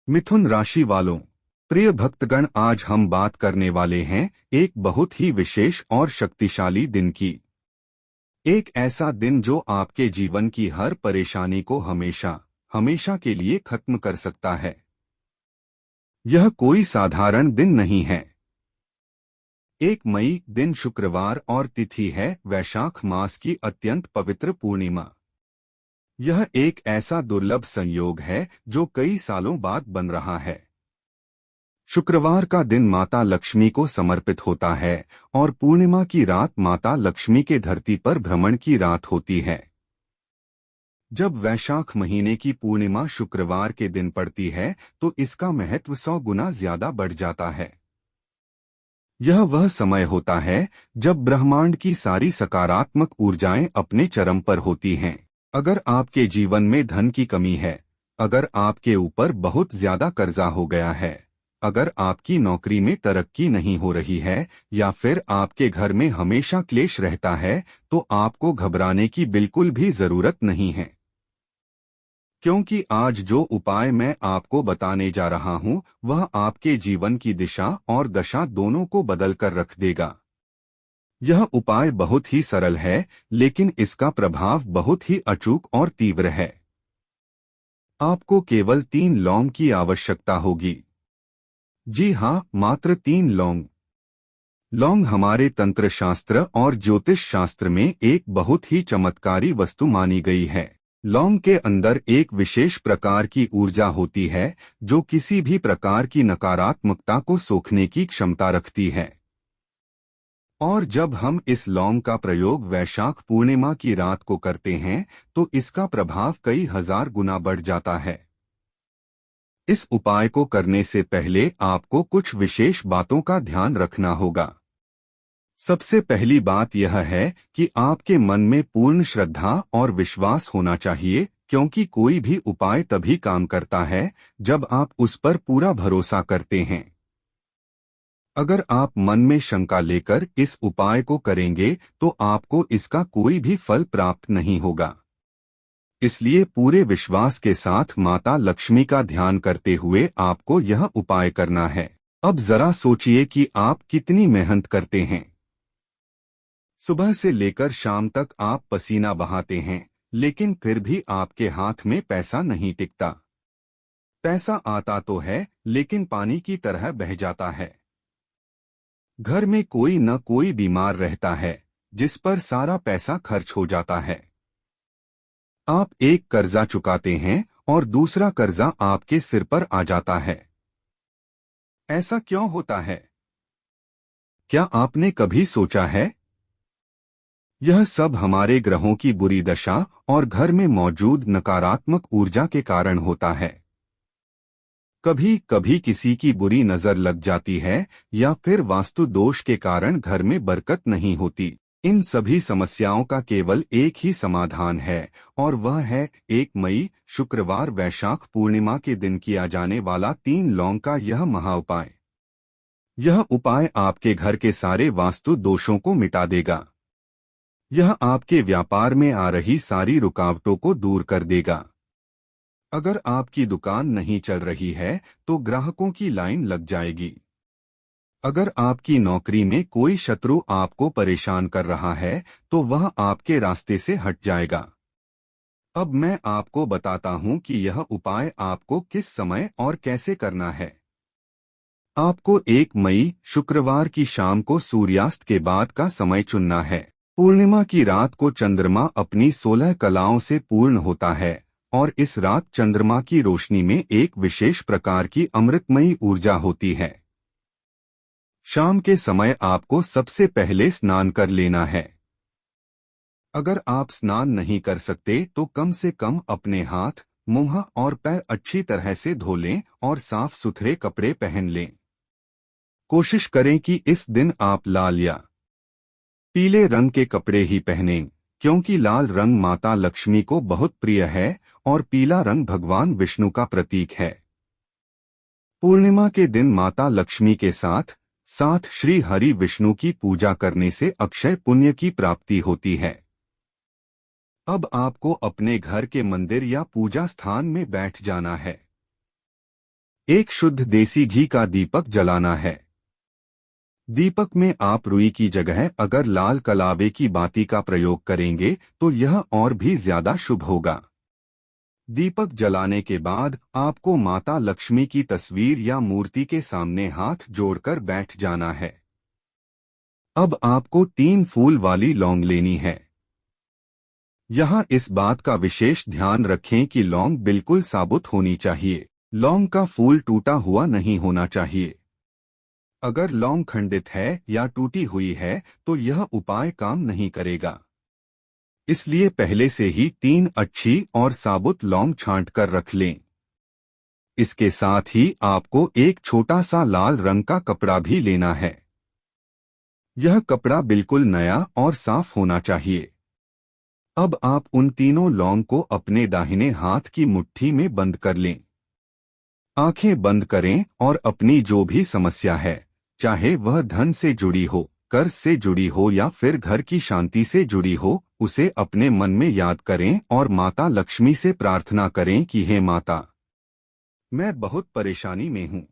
मिथुन राशि वालों, प्रिय भक्तगण, आज हम बात करने वाले हैं एक बहुत ही विशेष और शक्तिशाली दिन की। एक ऐसा दिन जो आपके जीवन की हर परेशानी को हमेशा हमेशा के लिए खत्म कर सकता है। यह कोई साधारण दिन नहीं है। 1 मई दिन शुक्रवार और तिथि है वैशाख मास की अत्यंत पवित्र पूर्णिमा। यह एक ऐसा दुर्लभ संयोग है जो कई सालों बाद बन रहा है। शुक्रवार का दिन माता लक्ष्मी को समर्पित होता है और पूर्णिमा की रात माता लक्ष्मी के धरती पर भ्रमण की रात होती है। जब वैशाख महीने की पूर्णिमा शुक्रवार के दिन पड़ती है तो इसका महत्व 100 गुना ज्यादा बढ़ जाता है। यह वह समय होता है जब ब्रह्मांड की सारी सकारात्मक ऊर्जाएं अपने चरम पर होती हैं। अगर आपके जीवन में धन की कमी है, अगर आपके ऊपर बहुत ज्यादा कर्जा हो गया है, अगर आपकी नौकरी में तरक्की नहीं हो रही है या फिर आपके घर में हमेशा क्लेश रहता है, तो आपको घबराने की बिल्कुल भी जरूरत नहीं है। क्योंकि आज जो उपाय मैं आपको बताने जा रहा हूं वह आपके जीवन की दिशा और दशा दोनों को बदल कर रख देगा। यह उपाय बहुत ही सरल है, लेकिन इसका प्रभाव बहुत ही अचूक और तीव्र है। आपको केवल 3 लौंग की आवश्यकता होगी। जी हाँ, मात्र 3 लौंग। लौंग हमारे तंत्र शास्त्र और ज्योतिष शास्त्र में एक बहुत ही चमत्कारी वस्तु मानी गई है। लौंग के अंदर एक विशेष प्रकार की ऊर्जा होती है जो किसी भी प्रकार की नकारात्मकता को सोखने की क्षमता रखती है। और जब हम इस लौंग का प्रयोग वैशाख पूर्णिमा की रात को करते हैं तो इसका प्रभाव कई हजार गुना बढ़ जाता है। इस उपाय को करने से पहले आपको कुछ विशेष बातों का ध्यान रखना होगा। सबसे पहली बात यह है कि आपके मन में पूर्ण श्रद्धा और विश्वास होना चाहिए, क्योंकि कोई भी उपाय तभी काम करता है जब आप उस पर पूरा भरोसा करते हैं। अगर आप मन में शंका लेकर इस उपाय को करेंगे तो आपको इसका कोई भी फल प्राप्त नहीं होगा। इसलिए पूरे विश्वास के साथ माता लक्ष्मी का ध्यान करते हुए आपको यह उपाय करना है। अब जरा सोचिए कि आप कितनी मेहनत करते हैं। सुबह से लेकर शाम तक आप पसीना बहाते हैं, लेकिन फिर भी आपके हाथ में पैसा नहीं टिकता। पैसा आता तो है, लेकिन पानी की तरह बह जाता है। घर में कोई न कोई बीमार रहता है, जिस पर सारा पैसा खर्च हो जाता है। आप एक कर्जा चुकाते हैं और दूसरा कर्जा आपके सिर पर आ जाता है। ऐसा क्यों होता है? क्या आपने कभी सोचा है? यह सब हमारे ग्रहों की बुरी दशा और घर में मौजूद नकारात्मक ऊर्जा के कारण होता है। कभी कभी किसी की बुरी नजर लग जाती है या फिर वास्तु दोष के कारण घर में बरकत नहीं होती। इन सभी समस्याओं का केवल एक ही समाधान है और वह है 1 मई शुक्रवार वैशाख पूर्णिमा के दिन किया जाने वाला 3 लौंग का यह महाउपाय। यह उपाय आपके घर के सारे वास्तु दोषों को मिटा देगा। यह आपके व्यापार में आ रही सारी रुकावटों को दूर कर देगा। अगर आपकी दुकान नहीं चल रही है तो ग्राहकों की लाइन लग जाएगी। अगर आपकी नौकरी में कोई शत्रु आपको परेशान कर रहा है तो वह आपके रास्ते से हट जाएगा। अब मैं आपको बताता हूं कि यह उपाय आपको किस समय और कैसे करना है। आपको 1 मई शुक्रवार की शाम को सूर्यास्त के बाद का समय चुनना है। पूर्णिमा की रात को चंद्रमा अपनी 16 कलाओं से पूर्ण होता है और इस रात चंद्रमा की रोशनी में एक विशेष प्रकार की अमृतमयी ऊर्जा होती है। शाम के समय आपको सबसे पहले स्नान कर लेना है। अगर आप स्नान नहीं कर सकते तो कम से कम अपने हाथ, मुंह और पैर अच्छी तरह से धो लें और साफ सुथरे कपड़े पहन लें। कोशिश करें कि इस दिन आप लाल या पीले रंग के कपड़े ही पहनें, क्योंकि लाल रंग माता लक्ष्मी को बहुत प्रिय है और पीला रंग भगवान विष्णु का प्रतीक है। पूर्णिमा के दिन माता लक्ष्मी के साथ साथ श्री हरि विष्णु की पूजा करने से अक्षय पुण्य की प्राप्ति होती है। अब आपको अपने घर के मंदिर या पूजा स्थान में बैठ जाना है। एक शुद्ध देसी घी का दीपक जलाना है। दीपक में आप रुई की जगह अगर लाल कलावे की बाती का प्रयोग करेंगे तो यह और भी ज्यादा शुभ होगा। दीपक जलाने के बाद आपको माता लक्ष्मी की तस्वीर या मूर्ति के सामने हाथ जोड़कर बैठ जाना है। अब आपको 3 फूल वाली लौंग लेनी है। यहाँ इस बात का विशेष ध्यान रखें कि लौंग बिल्कुल साबुत होनी चाहिए। लौंग का फूल टूटा हुआ नहीं होना चाहिए। अगर लौंग खंडित है या टूटी हुई है तो यह उपाय काम नहीं करेगा। इसलिए पहले से ही 3 अच्छी और साबुत लौंग छांट कर रख लें। इसके साथ ही आपको एक छोटा सा लाल रंग का कपड़ा भी लेना है। यह कपड़ा बिल्कुल नया और साफ होना चाहिए। अब आप उन तीनों लौंग को अपने दाहिने हाथ की मुट्ठी में बंद कर लें। आंखें बंद करें और अपनी जो भी समस्या है, चाहे वह धन से जुड़ी हो, कर्ज से जुड़ी हो या फिर घर की शांति से जुड़ी हो, उसे अपने मन में याद करें और माता लक्ष्मी से प्रार्थना करें कि हे माता, मैं बहुत परेशानी में हूँ।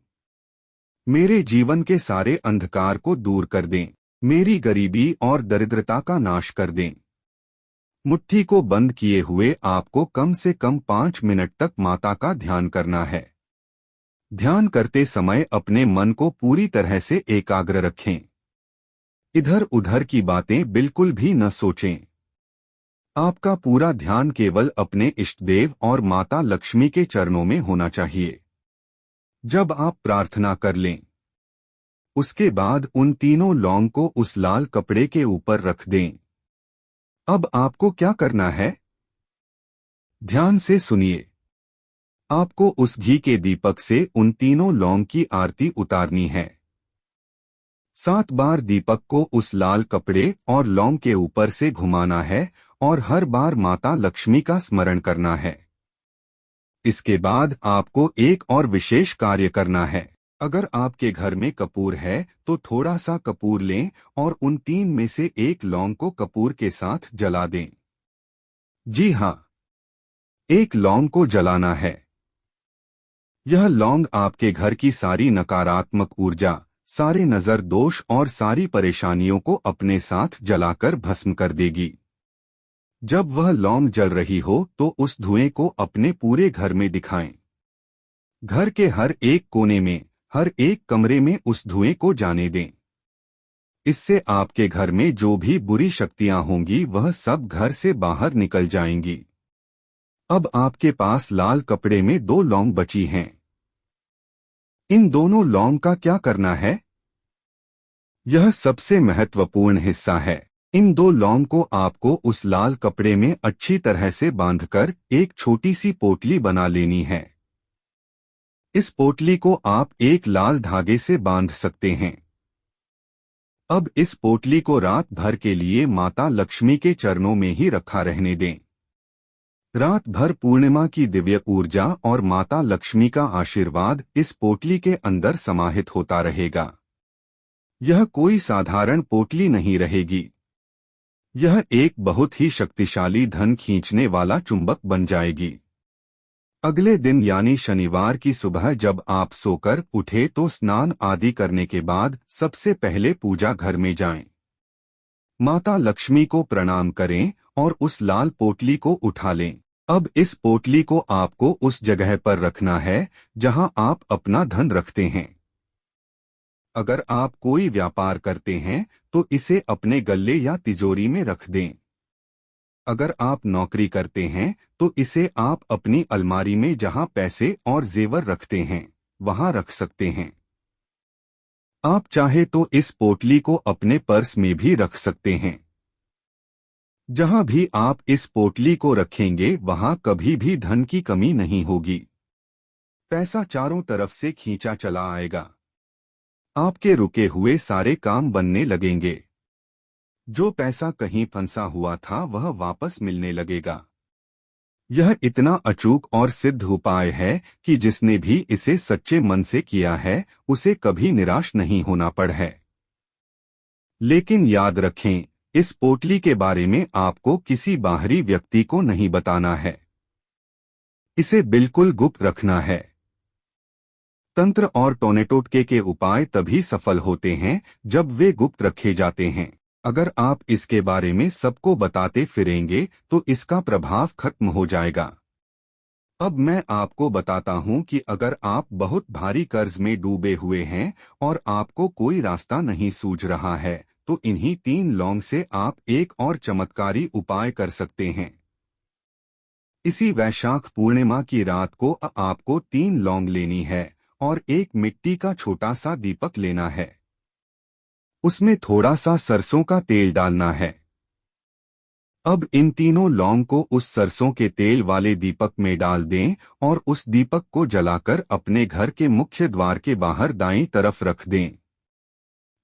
मेरे जीवन के सारे अंधकार को दूर कर दें। मेरी गरीबी और दरिद्रता का नाश कर दें। मुट्ठी को बंद किए हुए आपको कम से कम 5 मिनट तक माता का ध्यान करना है। ध्यान करते समय अपने मन को पूरी तरह से एकाग्र रखें। इधर उधर की बातें बिल्कुल भी न सोचें। आपका पूरा ध्यान केवल अपने इष्टदेव और माता लक्ष्मी के चरणों में होना चाहिए। जब आप प्रार्थना कर लें, उसके बाद उन तीनों लौंग को उस लाल कपड़े के ऊपर रख दें। अब आपको क्या करना है? ध्यान से सुनिए। आपको उस घी के दीपक से उन तीनों लौंग की आरती उतारनी है। 7 बार दीपक को उस लाल कपड़े और लौंग के ऊपर से घुमाना है और हर बार माता लक्ष्मी का स्मरण करना है। इसके बाद आपको एक और विशेष कार्य करना है। अगर आपके घर में कपूर है तो थोड़ा सा कपूर लें और उन 3 में से एक लौंग को कपूर के साथ जला दें। जी हाँ, एक लौंग को जलाना है। यह लौंग आपके घर की सारी नकारात्मक ऊर्जा, सारे नजर दोष और सारी परेशानियों को अपने साथ जलाकर भस्म कर देगी। जब वह लौंग जल रही हो तो उस धुएं को अपने पूरे घर में दिखाएं। घर के हर एक कोने में, हर एक कमरे में उस धुएं को जाने दें। इससे आपके घर में जो भी बुरी शक्तियां होंगी वह सब घर से बाहर निकल जाएंगी। अब आपके पास लाल कपड़े में 2 लौंग बची हैं। इन दोनों लौंग का क्या करना है? यह सबसे महत्वपूर्ण हिस्सा है। इन 2 लौंग को आपको उस लाल कपड़े में अच्छी तरह से बांधकर एक छोटी सी पोटली बना लेनी है। इस पोटली को आप एक लाल धागे से बांध सकते हैं। अब इस पोटली को रात भर के लिए माता लक्ष्मी के चरणों में ही रखा रहने दें। रात भर पूर्णिमा की दिव्य ऊर्जा और माता लक्ष्मी का आशीर्वाद इस पोटली के अंदर समाहित होता रहेगा। यह कोई साधारण पोटली नहीं रहेगी। यह एक बहुत ही शक्तिशाली धन खींचने वाला चुंबक बन जाएगी। अगले दिन यानी शनिवार की सुबह जब आप सोकर उठे तो स्नान आदि करने के बाद सबसे पहले पूजा घर में जाएं। माता लक्ष्मी को प्रणाम करें और उस लाल पोटली को उठा लें। अब इस पोटली को आपको उस जगह पर रखना है जहां आप अपना धन रखते हैं। अगर आप कोई व्यापार करते हैं तो इसे अपने गल्ले या तिजोरी में रख दें। अगर आप नौकरी करते हैं तो इसे आप अपनी अलमारी में जहां पैसे और जेवर रखते हैं वहां रख सकते हैं। आप चाहे तो इस पोटली को अपने पर्स में भी रख सकते हैं। जहां भी आप इस पोटली को रखेंगे वहां कभी भी धन की कमी नहीं होगी। पैसा चारों तरफ से खींचा चला आएगा। आपके रुके हुए सारे काम बनने लगेंगे। जो पैसा कहीं फंसा हुआ था वह वापस मिलने लगेगा। यह इतना अचूक और सिद्ध उपाय है कि जिसने भी इसे सच्चे मन से किया है उसे कभी निराश नहीं होना पड़ा है। लेकिन याद रखें, इस पोटली के बारे में आपको किसी बाहरी व्यक्ति को नहीं बताना है। इसे बिल्कुल गुप्त रखना है। तंत्र और टोने-टोटके के उपाय तभी सफल होते हैं जब वे गुप्त रखे जाते हैं। अगर आप इसके बारे में सबको बताते फिरेंगे तो इसका प्रभाव खत्म हो जाएगा। अब मैं आपको बताता हूं कि अगर आप बहुत भारी कर्ज में डूबे हुए हैं और आपको कोई रास्ता नहीं सूझ रहा है, तो इन्हीं 3 लौंग से आप एक और चमत्कारी उपाय कर सकते हैं। इसी वैशाख पूर्णिमा की रात को आपको 3 लौंग लेनी है और एक मिट्टी का छोटा सा दीपक लेना है। उसमें थोड़ा सा सरसों का तेल डालना है। अब इन तीनों लौंग को उस सरसों के तेल वाले दीपक में डाल दें और उस दीपक को जलाकर अपने घर के मुख्य द्वार के बाहर दाईं तरफ रख दें।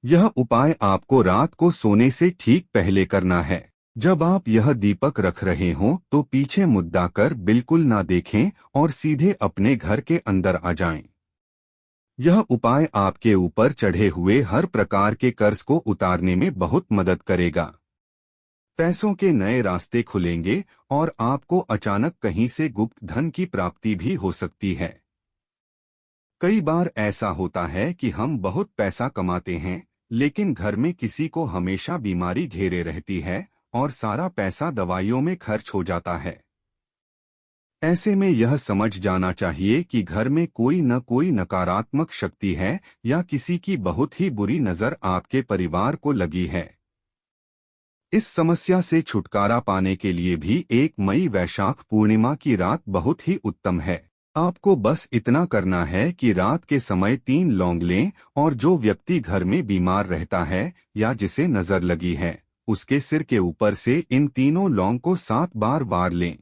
यह उपाय आपको रात को सोने से ठीक पहले करना है। जब आप यह दीपक रख रहे हों तो पीछे मुद्दा कर बिल्कुल ना देखें और सीधे अपने घर के अंदर आ जाएं। यह उपाय आपके ऊपर चढ़े हुए हर प्रकार के कर्ज को उतारने में बहुत मदद करेगा। पैसों के नए रास्ते खुलेंगे और आपको अचानक कहीं से गुप्त धन की प्राप्ति भी हो सकती है। कई बार ऐसा होता है कि हम बहुत पैसा कमाते हैं, लेकिन घर में किसी को हमेशा बीमारी घेरे रहती है और सारा पैसा दवाइयों में खर्च हो जाता है। ऐसे में यह समझ जाना चाहिए कि घर में कोई न कोई नकारात्मक शक्ति है या किसी की बहुत ही बुरी नजर आपके परिवार को लगी है। इस समस्या से छुटकारा पाने के लिए भी 1 मई वैशाख पूर्णिमा की रात बहुत ही उत्तम है। आपको बस इतना करना है कि रात के समय 3 लौंग लें और जो व्यक्ति घर में बीमार रहता है या जिसे नजर लगी है, उसके सिर के ऊपर से इन तीनों लौंग को 7 बार वार लें।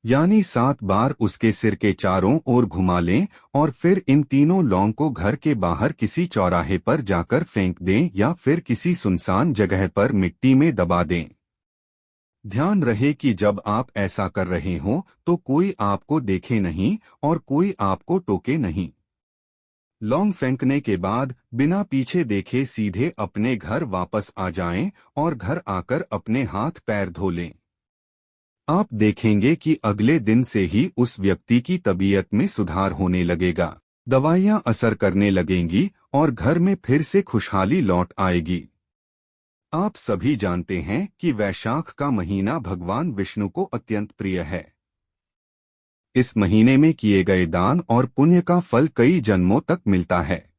यानी 7 बार उसके सिर के चारों ओर घुमा लें और फिर इन तीनों लौंग को घर के बाहर किसी चौराहे पर जाकर फेंक दें या फिर किसी सुनसान जगह पर मिट्टी में दबा दें। ध्यान रहे कि जब आप ऐसा कर रहे हों तो कोई आपको देखे नहीं और कोई आपको टोके नहीं। लौंग फेंकने के बाद बिना पीछे देखे सीधे अपने घर वापस आ जाएं और घर आकर अपने हाथ पैर धो लें। आप देखेंगे कि अगले दिन से ही उस व्यक्ति की तबीयत में सुधार होने लगेगा, दवाइयां असर करने लगेंगी और घर में फिर से खुशहाली लौट आएगी। आप सभी जानते हैं कि वैशाख का महीना भगवान विष्णु को अत्यंत प्रिय है। इस महीने में किए गए दान और पुण्य का फल कई जन्मों तक मिलता है।